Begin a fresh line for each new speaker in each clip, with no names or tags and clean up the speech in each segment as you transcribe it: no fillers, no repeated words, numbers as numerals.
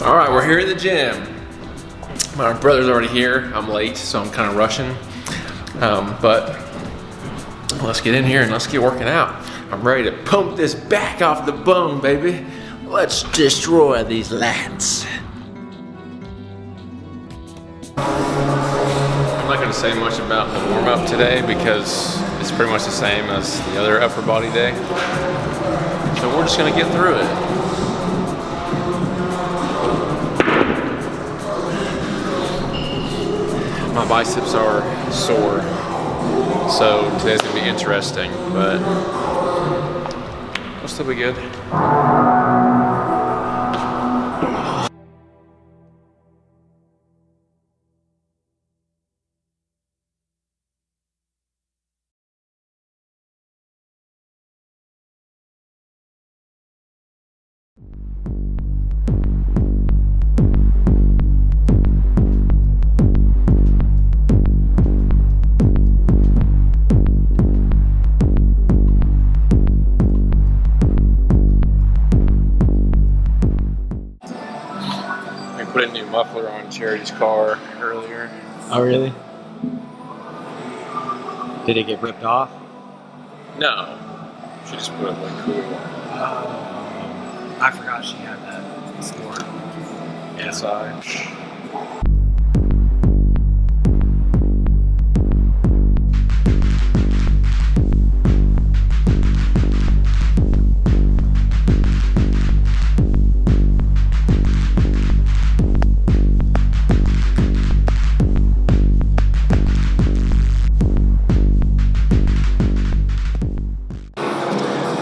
All right, we're here at the gym. My brother's already here. I'm late, so I'm kind of rushing. But let's get in here and let's get working out. I'm ready to pump this back off the bone, baby. Let's destroy these lats. I'm not gonna say much about the warm-up today because it's pretty much the same as the other upper body day. So we're just gonna get through it. My biceps are sore, so today's gonna be interesting, but we'll still be good. Put a new muffler on Charity's car earlier.
Oh, really? Did it get ripped off?
No, she just put a like cool one.
I forgot she had that store
inside.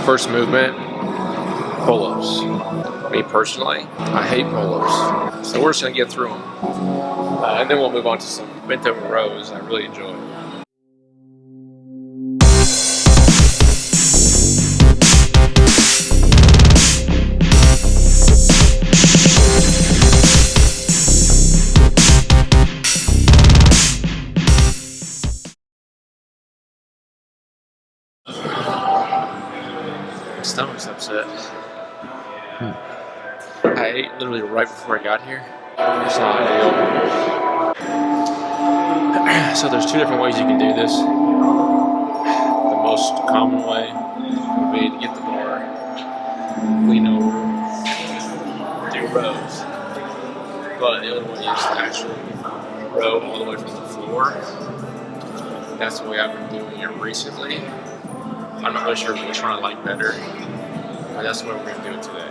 First movement, pull-ups. Me personally, I hate pull-ups. So we're just gonna get through them. And then we'll move on to some bent over rows I really enjoy. Stomach's upset. I ate literally right before I got here. It's not ideal. So there's two different ways you can do this. The most common way would be to get the bar, lean over, do rows. But the other way is to actually row all the way from the floor. That's the way I've been doing it recently. I'm not really sure which one I like better, but that's the way we're going to do it today.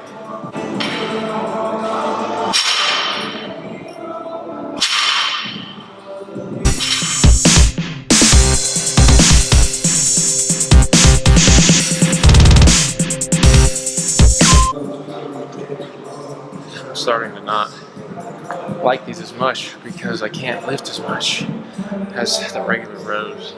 I'm starting to not like these as much because I can't lift as much as the regular rows.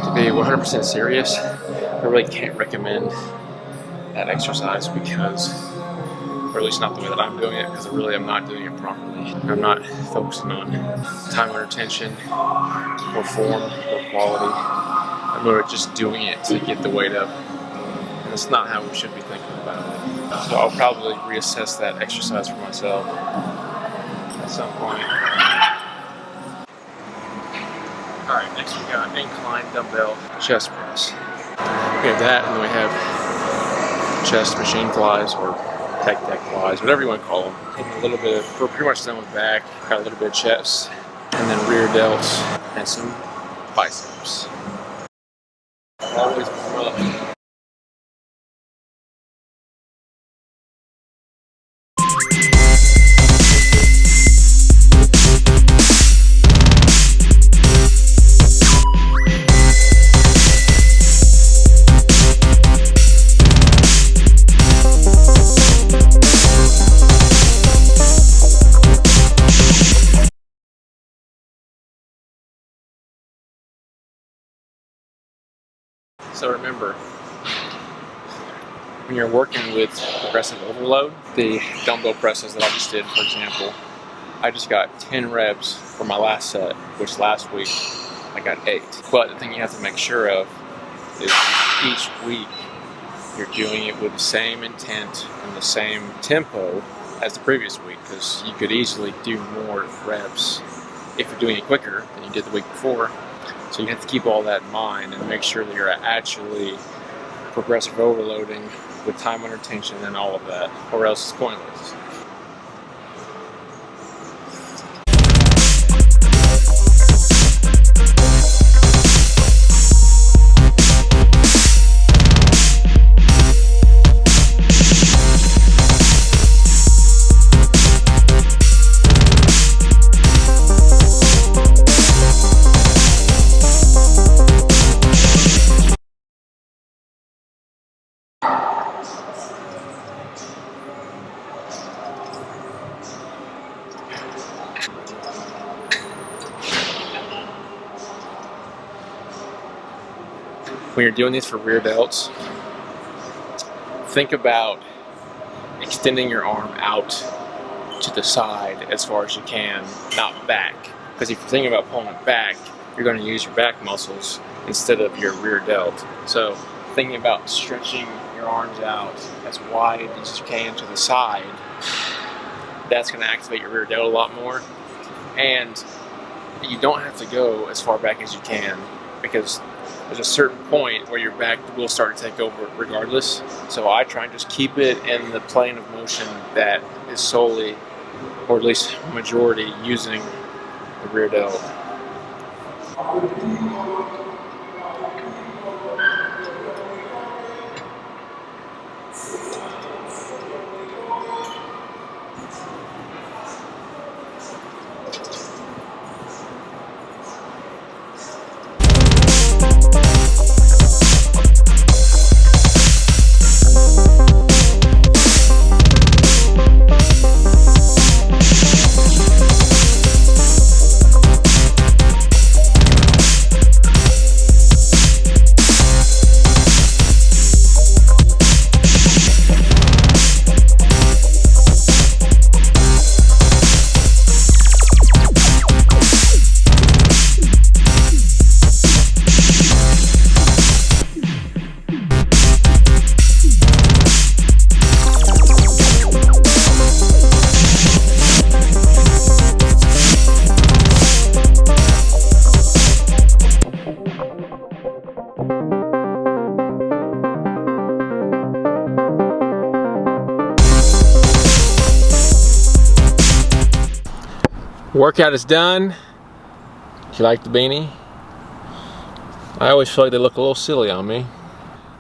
To be 100% serious, I really can't recommend that exercise because, or at least not the way that I'm doing it, because I really am not doing it properly. I'm not focusing on time under tension, or form, or quality. I'm really just doing it to get the weight up. And that's not how we should be thinking about it. So I'll probably reassess that exercise for myself at some point. Alright, next we got incline dumbbell chest press. We have that, and then we have chest machine flies, or pec deck flies, whatever you want to call them. And a little bit of, we're pretty much done with back, got a little bit of chest, and then rear delts, and some biceps. Always warm up. So remember, when you're working with progressive overload, the dumbbell presses that I just did, for example, I just got 10 reps for my last set, which last week I got 8. But the thing you have to make sure of is each week you're doing it with the same intent and the same tempo as the previous week, because you could easily do more reps if you're doing it quicker than you did the week before. So you have to keep all that in mind and make sure that you're actually progressive overloading with time under tension and all of that, or else it's pointless. When you're doing these for rear delts, think about extending your arm out to the side as far as you can, not back. Because if you're thinking about pulling it back, you're going to use your back muscles instead of your rear delt. So thinking about stretching your arms out as wide as you can to the side, that's going to activate your rear delt a lot more. And you don't have to go as far back as you can, because there's a certain point where your back will start to take over regardless. So I try and just keep it in the plane of motion that is solely, or at least majority, using the rear delt. Workout is done. Do you like the beanie? I always feel like they look a little silly on me.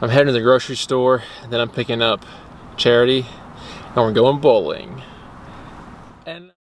I'm heading to the grocery store, and then I'm picking up Charity, and we're going bowling. And